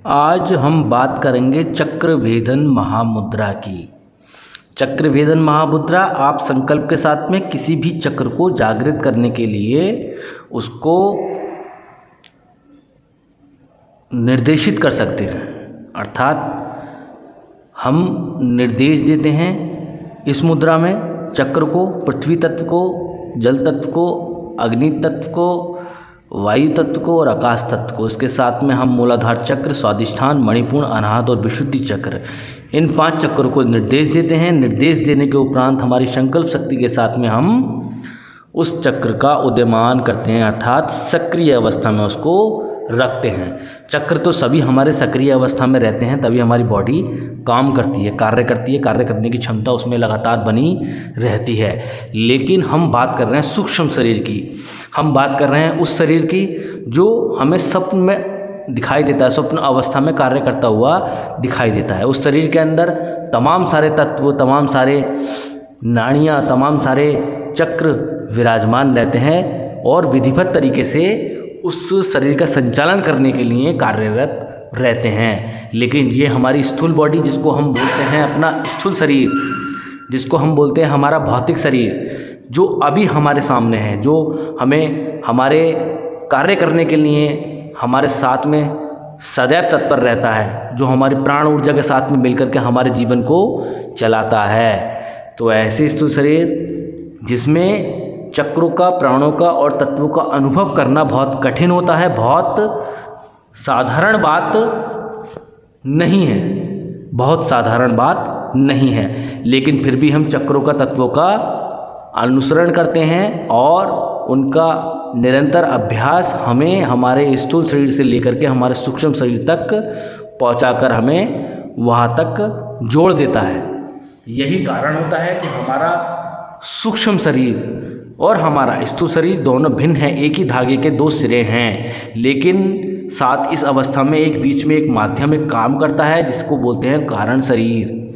आज हम बात करेंगे चक्रभेदन महामुद्रा की। चक्रभेदन महामुद्रा आप संकल्प के साथ में किसी भी चक्र को जागृत करने के लिए उसको निर्देशित कर सकते हैं, अर्थात हम निर्देश देते हैं इस मुद्रा में चक्र को, पृथ्वी तत्व को, जल तत्व को, अग्नि तत्व को, वायु तत्व को और आकाश तत्व को। इसके साथ में हम मूलाधार चक्र, स्वादिष्ठान, मणिपूर्ण, अनाहत और विशुद्धि चक्र, इन 5 चक्रों को निर्देश देते हैं। निर्देश देने के उपरांत हमारी संकल्प शक्ति के साथ में हम उस चक्र का उदयमान करते हैं, अर्थात सक्रिय अवस्था में उसको रखते हैं। चक्र तो सभी हमारे सक्रिय अवस्था में रहते हैं, तभी हमारी बॉडी काम करती है, कार्य करती है, कार्य करने की क्षमता उसमें लगातार बनी रहती है। लेकिन हम बात कर रहे हैं सूक्ष्म शरीर की, हम बात कर रहे हैं उस शरीर की जो हमें स्वप्न में दिखाई देता है, स्वप्न अवस्था में कार्य करता हुआ दिखाई देता है। उस शरीर के अंदर तमाम सारे तत्व, तमाम सारे नाड़ियाँ, तमाम सारे चक्र विराजमान रहते हैं और विधिवत तरीके से उस शरीर का संचालन करने के लिए कार्यरत रहते हैं। लेकिन ये हमारी स्थूल बॉडी, जिसको हम बोलते हैं अपना स्थूल शरीर, जिसको हम बोलते हैं हमारा भौतिक शरीर, जो अभी हमारे सामने है, जो हमें हमारे कार्य करने के लिए हमारे साथ में सदैव तत्पर रहता है, जो हमारी प्राण ऊर्जा के साथ में मिलकर के हमारे जीवन को चलाता है। तो ऐसे स्थूल शरीर जिसमें चक्रों का, प्राणों का और तत्वों का अनुभव करना बहुत कठिन होता है, बहुत साधारण बात नहीं है, बहुत साधारण बात नहीं है। लेकिन फिर भी हम चक्रों का, तत्वों का अनुसरण करते हैं और उनका निरंतर अभ्यास हमें हमारे स्थूल शरीर से लेकर के हमारे सूक्ष्म शरीर तक पहुंचाकर हमें वहां तक जोड़ देता है। यही कारण होता है कि हमारा सूक्ष्म शरीर और हमारा स्थूल शरीर दोनों भिन्न हैं, एक ही धागे के 2 सिरे हैं, लेकिन साथ इस अवस्था में एक बीच में एक माध्यम एक काम करता है, जिसको बोलते हैं कारण शरीर।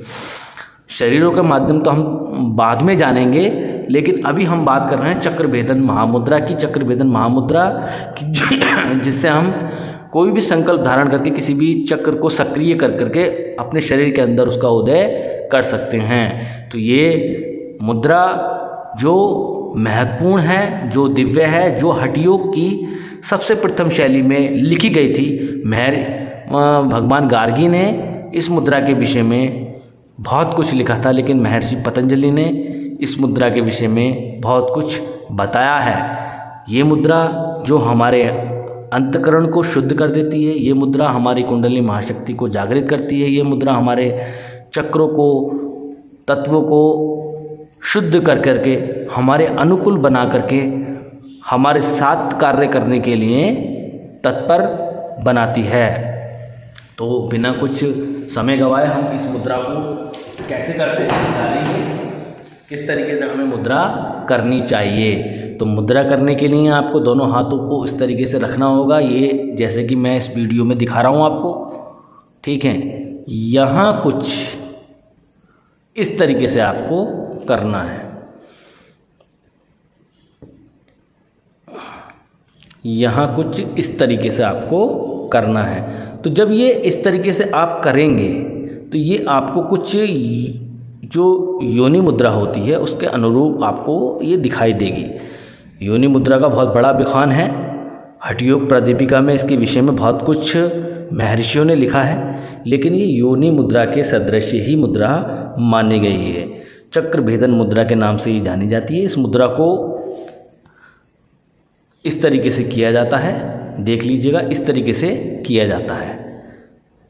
शरीरों के माध्यम तो हम बाद में जानेंगे, लेकिन अभी हम बात कर रहे हैं चक्रभेदन महामुद्रा की। चक्रभेदन महामुद्रा की जिससे हम कोई भी संकल्प धारण करके किसी भी चक्र को सक्रिय कर करके अपने शरीर के अंदर उसका उदय कर सकते हैं। तो ये मुद्रा जो महत्वपूर्ण है, जो दिव्य है, जो हठ योग की सबसे प्रथम शैली में लिखी गई थी। भगवान गार्गी ने इस मुद्रा के विषय में बहुत कुछ लिखा था, लेकिन महर्षि पतंजलि ने इस मुद्रा के विषय में बहुत कुछ बताया है। ये मुद्रा जो हमारे अंतःकरण को शुद्ध कर देती है, ये मुद्रा हमारी कुंडली महाशक्ति को जागृत करती है, ये मुद्रा हमारे चक्रों को, तत्वों को शुद्ध कर करके हमारे अनुकूल बना करके हमारे साथ कार्य करने के लिए तत्पर बनाती है। तो बिना कुछ समय गवाए हम इस मुद्रा को कैसे करते हैं जानेंगे, किस तरीके से हमें मुद्रा करनी चाहिए। तो मुद्रा करने के लिए आपको दोनों हाथों को इस तरीके से रखना होगा, ये जैसे कि मैं इस वीडियो में दिखा रहा हूँ आपको, ठीक है। यहाँ कुछ इस तरीके से आपको करना है, यहाँ कुछ इस तरीके से आपको करना है। तो जब ये इस तरीके से आप करेंगे तो ये आपको कुछ जो योनि मुद्रा होती है उसके अनुरूप आपको ये दिखाई देगी। योनि मुद्रा का बहुत बड़ा विखान है, हठ योग प्रदीपिका में इसके विषय में बहुत कुछ महर्षियों ने लिखा है, लेकिन ये योनि मुद्रा के सदृश ही मुद्रा मानी गई है। चक्रभेदन मुद्रा के नाम से ही जानी जाती है। इस मुद्रा को इस तरीके से किया जाता है, देख लीजिएगा, इस तरीके से किया जाता है।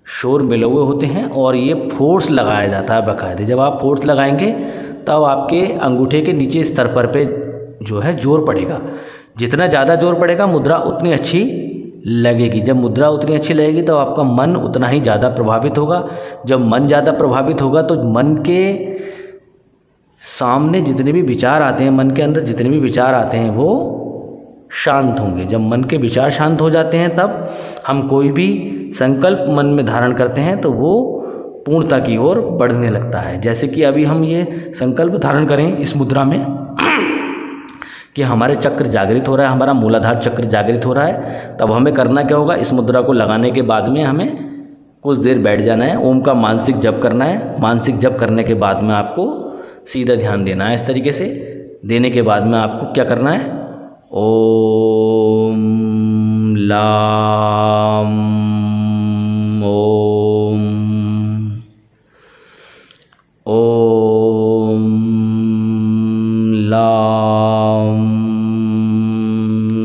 शोर मिले हुए होते हैं और ये फोर्स लगाया जाता है बाकायदे। जब आप फोर्स लगाएंगे तब आपके अंगूठे के नीचे स्तर पर पे जो है जोर पड़ेगा। जितना ज़्यादा जोर पड़ेगा मुद्रा उतनी अच्छी लगेगी। जब मुद्रा उतनी अच्छी लगेगी तो आपका मन उतना ही ज़्यादा प्रभावित होगा। जब मन ज़्यादा प्रभावित होगा तो मन के सामने जितने भी विचार आते हैं, मन के अंदर जितने भी विचार आते हैं वो शांत होंगे। जब मन के विचार शांत हो जाते हैं तब हम कोई भी संकल्प मन में धारण करते हैं तो वो पूर्णता की ओर बढ़ने लगता है। जैसे कि अभी हम ये संकल्प धारण करें इस मुद्रा में कि हमारे चक्र जागृत हो रहा है, हमारा मूलाधार चक्र जागृत हो रहा है, तब हमें करना क्या होगा, इस मुद्रा को लगाने के बाद में हमें कुछ देर बैठ जाना है, ओम का मानसिक जप करना है। मानसिक जप करने के बाद में आपको सीधा ध्यान देना है। इस तरीके से देने के बाद में आपको क्या करना है, ओम लाम ओम, ओम लाम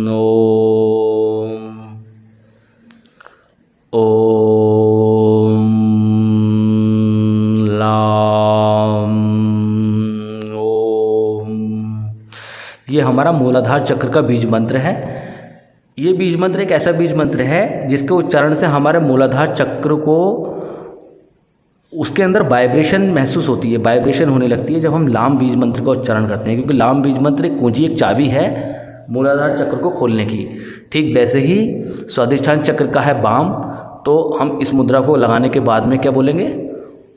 ओम, ओम लाम ओम। ये हमारा मूलाधार चक्र का बीज मंत्र है। ये बीज मंत्र एक ऐसा बीज मंत्र है जिसके उच्चारण से हमारे मूलाधार चक्र को, उसके अंदर वाइब्रेशन महसूस होती है, वाइब्रेशन होने लगती है जब हम लाम बीज मंत्र का उच्चारण करते हैं, क्योंकि लाम बीज मंत्र एक कुंजी, एक चाबी है मूलाधार चक्र को खोलने की। ठीक वैसे ही स्वादिष्ठान चक्र का है वाम, तो हम इस मुद्रा को लगाने के बाद में क्या बोलेंगे,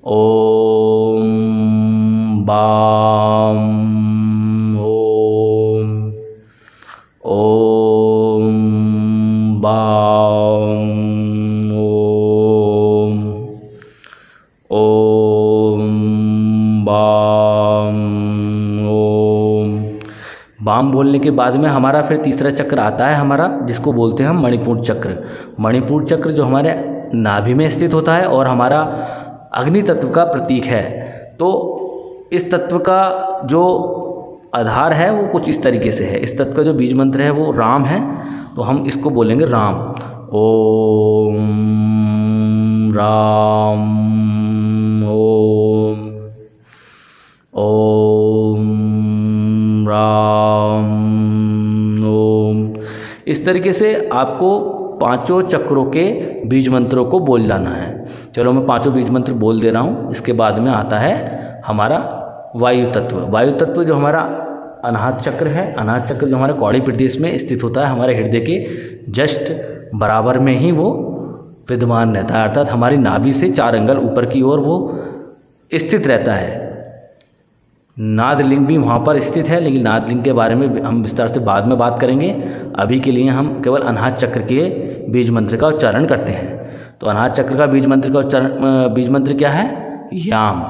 ओम वाम ओम, ओम वाम ओम, ओम वाम ओम। वाम बोलने के बाद में हमारा फिर तीसरा चक्र आता है हमारा, जिसको बोलते हैं हम मणिपुर चक्र। मणिपुर चक्र जो हमारे नाभि में स्थित होता है और हमारा अग्नि तत्व का प्रतीक है। तो इस तत्व का जो आधार है वो कुछ इस तरीके से है। इस तत्व का जो बीज मंत्र है वो राम है, तो हम इसको बोलेंगे राम। ओम राम ओम, ओम राम ओम। इस तरीके से आपको पांचों चक्रों के बीज मंत्रों को बोल जाना है। चलो मैं पांचों बीज मंत्र बोल दे रहा हूँ। इसके बाद में आता है हमारा वायु तत्व। वायु तत्व जो हमारा अनाहत चक्र है, अनाहत चक्र जो हमारे कौड़ी प्रदेश में स्थित होता है, हमारे हृदय के जस्ट बराबर में ही वो विद्यमान रहता है, अर्थात हमारी नाभि से 4 अंगुल ऊपर की ओर वो स्थित रहता है। नादलिंग भी वहाँ पर स्थित है, लेकिन नादलिंग के बारे में हम विस्तार से बाद में बात करेंगे। अभी के लिए हम केवल अनाहत चक्र के बीज मंत्र का उच्चारण करते हैं। तो अनाहत चक्र का बीज मंत्र का उच्चारण, बीज मंत्र क्या है, याम,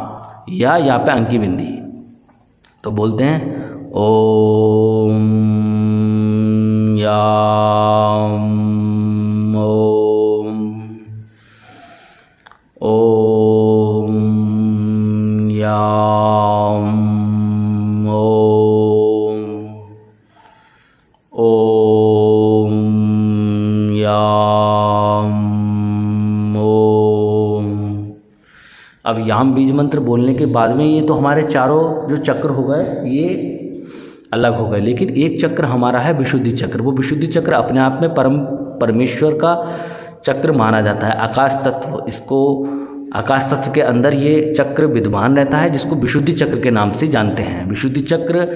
या यहाँ पे अंकी बिंदी। तो बोलते हैं ओम याम ओम, ओम याम ओम, ओम याम ओम। अब याम बीज मंत्र बोलने के बाद में ये तो हमारे चारों जो चक्र हो गए ये अलग हो गए, लेकिन एक चक्र हमारा है विशुद्धि चक्र। वो विशुद्धि चक्र अपने आप में परमेश्वर का चक्र माना जाता है, आकाश तत्व। इसको आकाश तत्व के अंदर ये चक्र विद्यमान रहता है, जिसको विशुद्धि चक्र के नाम से जानते हैं। विशुद्धि चक्र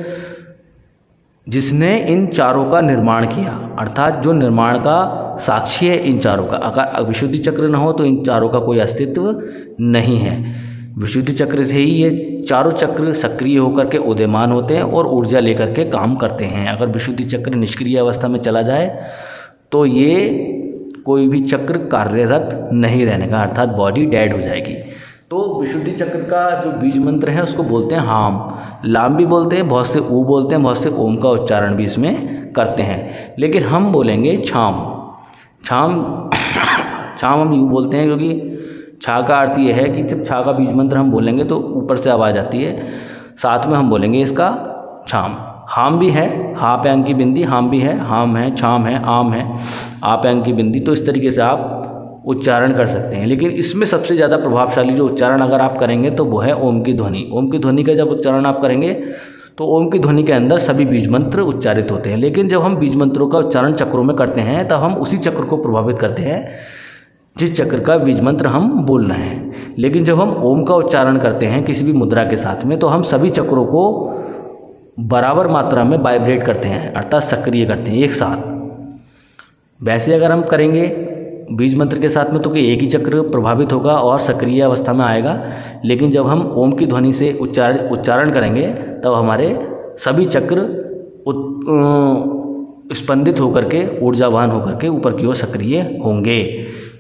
जिसने इन चारों का निर्माण किया, अर्थात जो निर्माण का साक्षी है इन चारों का। अगर विशुद्धि चक्र न हो तो इन चारों का कोई अस्तित्व नहीं है। विशुद्धि चक्र से ही ये चारों चक्र सक्रिय होकर के उदयमान होते हैं और ऊर्जा लेकर के काम करते हैं। अगर विशुद्धि चक्र निष्क्रिय अवस्था में चला जाए तो ये कोई भी चक्र कार्यरत नहीं रहने का, अर्थात बॉडी डेड हो जाएगी। तो विशुद्धि चक्र का जो बीज मंत्र है उसको बोलते हैं हाम। लाम भी बोलते हैं, बहुत से ऊ बोलते हैं, बहुत से ओम का उच्चारण भी इसमें करते हैं, लेकिन हम बोलेंगे छाम। छाम छाम हम यूँ बोलते हैं क्योंकि छा का अर्थ ये है कि जब छा का बीज मंत्र हम बोलेंगे तो ऊपर से आवाज़ आती है, साथ में हम बोलेंगे इसका छाम। हाम भी है, हा पे अंकी बिंदी, हाम भी है, हाम है, छाम है, आम है, आ पे अंकी बिंदी। तो इस तरीके से आप उच्चारण कर सकते हैं, लेकिन इसमें सबसे ज़्यादा प्रभावशाली जो उच्चारण अगर आप करेंगे तो वो है ओम की ध्वनि। ओम की ध्वनि का जब उच्चारण आप करेंगे तो ओम की ध्वनि के अंदर सभी बीज मंत्र उच्चारित होते हैं। लेकिन जब हम बीज मंत्रों का उच्चारण चक्रों में करते हैं तब हम उसी चक्र को प्रभावित करते हैं जिस चक्र का बीज मंत्र हम बोल रहे हैं। लेकिन जब हम ओम का उच्चारण करते हैं किसी भी मुद्रा के साथ में, तो हम सभी चक्रों को बराबर मात्रा में वाइब्रेट करते हैं, अर्थात सक्रिय करते हैं एक साथ। वैसे अगर हम करेंगे बीज मंत्र के साथ में तो कि एक ही चक्र प्रभावित होगा और सक्रिय अवस्था में आएगा, लेकिन जब हम ओम की ध्वनि से उच्चारण करेंगे तब हमारे सभी चक्र स्पंदित होकर के ऊर्जावान होकर के ऊपर की ओर सक्रिय होंगे।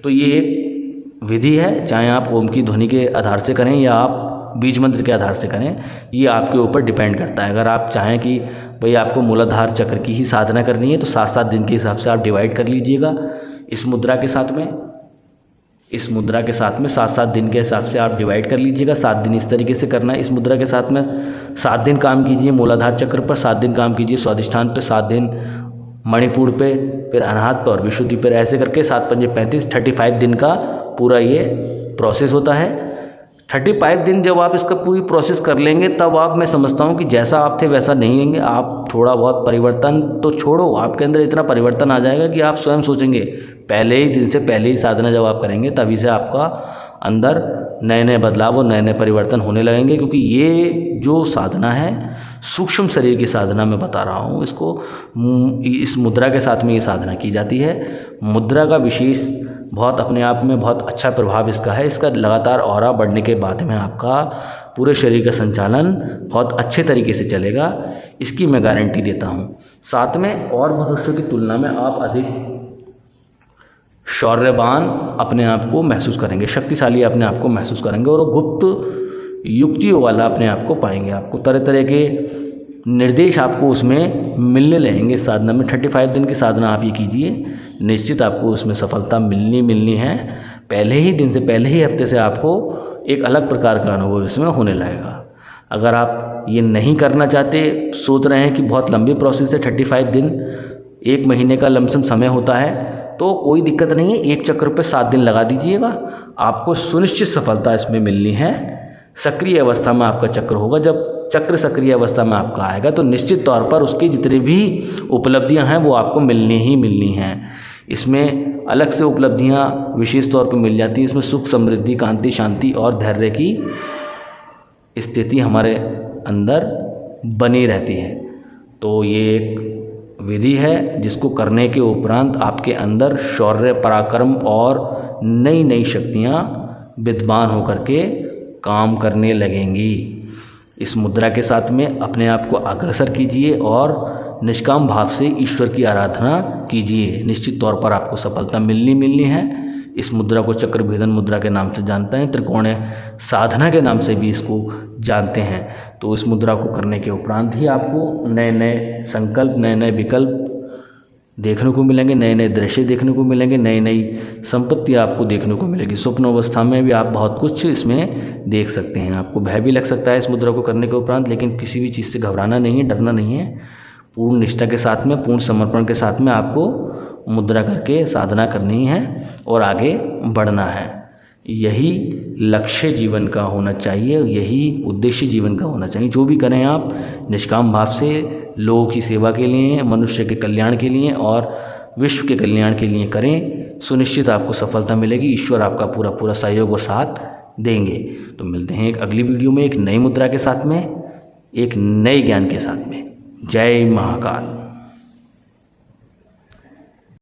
तो ये एक विधि है, चाहे आप ओम की ध्वनि के आधार से करें या आप बीज मंत्र के आधार से करें, ये आपके ऊपर डिपेंड करता है। अगर आप चाहें कि भाई आपको मूलाधार चक्र की ही साधना करनी है तो 7-7 दिन के हिसाब से आप डिवाइड कर लीजिएगा इस मुद्रा के साथ में। इस मुद्रा के साथ में 7-7 दिन के हिसाब से आप डिवाइड कर लीजिएगा। 7 दिन इस तरीके से करना है इस मुद्रा के साथ में। 7 दिन काम कीजिए मूलाधार चक्र पर, 7 दिन काम कीजिए स्वादिष्ठान पे, 7 दिन मणिपुर पे, फिर अनाहत पर और विशुद्धि पर। ऐसे करके 7 पंजे 35, 35 दिन का पूरा ये प्रोसेस होता है। 35 दिन जब आप इसका पूरी प्रोसेस कर लेंगे तब आप, मैं समझता हूँ कि जैसा आप थे वैसा नहीं रहेंगे आप। थोड़ा बहुत परिवर्तन तो छोड़ो, आपके अंदर इतना परिवर्तन आ जाएगा कि आप स्वयं सोचेंगे, पहले ही दिन से पहले ही साधना जब आप करेंगे तभी से आपका अंदर नए नए बदलाव और नए नए परिवर्तन होने लगेंगे। क्योंकि ये जो साधना है सूक्ष्म शरीर की साधना मैं बता रहा हूँ, इसको इस मुद्रा के साथ में ये साधना की जाती है। मुद्रा का विशेष बहुत अपने आप में बहुत अच्छा प्रभाव इसका है। इसका लगातार ऑरा बढ़ने के बाद में आपका पूरे शरीर का संचालन बहुत अच्छे तरीके से चलेगा, इसकी मैं गारंटी देता हूँ। साथ में और मनुष्यों की तुलना में आप अधिक शौर्यवान अपने आप को महसूस करेंगे, शक्तिशाली अपने आप को महसूस करेंगे और गुप्त युक्तियों वाला अपने आप को पाएंगे। आपको तरह तरह के निर्देश आपको उसमें मिलने लगेंगे साधना में। 35 दिन की साधना आप ये कीजिए, निश्चित आपको उसमें सफलता मिलनी है। पहले ही दिन से, पहले ही हफ्ते से आपको एक अलग प्रकार का अनुभव इसमें होने लगेगा। अगर आप ये नहीं करना चाहते, सोच रहे हैं कि बहुत लंबी प्रोसेस है, 35 दिन 1 महीने का लमसम समय होता है, तो कोई दिक्कत नहीं है। एक चक्र पे 7 दिन लगा दीजिएगा, आपको सुनिश्चित सफलता इसमें मिलनी है। सक्रिय अवस्था में आपका चक्र होगा, जब चक्र सक्रिय अवस्था में आपका आएगा तो निश्चित तौर पर उसकी जितनी भी उपलब्धियां हैं वो आपको मिलनी हैं। इसमें अलग से उपलब्धियां विशेष तौर पर मिल जाती हैं। इसमें सुख, समृद्धि, कांति, शांति और धैर्य की स्थिति हमारे अंदर बनी रहती है। तो ये एक विधि है जिसको करने के उपरांत आपके अंदर शौर्य, पराक्रम और नई नई शक्तियाँ विद्यमान होकर के काम करने लगेंगी। इस मुद्रा के साथ में अपने आप को अग्रसर कीजिए और निष्काम भाव से ईश्वर की आराधना कीजिए। निश्चित तौर पर आपको सफलता मिलनी है। इस मुद्रा को चक्र भेदन मुद्रा के नाम से जानते हैं, त्रिकोणीय साधना के नाम से भी इसको जानते हैं। तो इस मुद्रा को करने के उपरांत ही आपको नए नए संकल्प, नए नए विकल्प देखने को मिलेंगे, नए नए दृश्य देखने को मिलेंगे, नई नई संपत्ति आपको देखने को मिलेगी। स्वप्न अवस्था में भी आप बहुत कुछ इसमें देख सकते हैं। आपको भय भी लग सकता है इस मुद्रा को करने के उपरांत, लेकिन किसी भी चीज़ से घबराना नहीं है, डरना नहीं है। पूर्ण निष्ठा के साथ में, पूर्ण समर्पण के साथ में आपको मुद्रा करके साधना करनी है और आगे बढ़ना है। यही लक्ष्य जीवन का होना चाहिए, यही उद्देश्य जीवन का होना चाहिए। जो भी करें आप निष्काम भाव से, लोगों की सेवा के लिए, मनुष्य के कल्याण के लिए और विश्व के कल्याण के लिए करें, सुनिश्चित आपको सफलता मिलेगी। ईश्वर आपका पूरा पूरा सहयोग और साथ देंगे। तो मिलते हैं एक अगली वीडियो में एक नई मुद्रा के साथ में, एक नए ज्ञान के साथ में। जय महाकाल।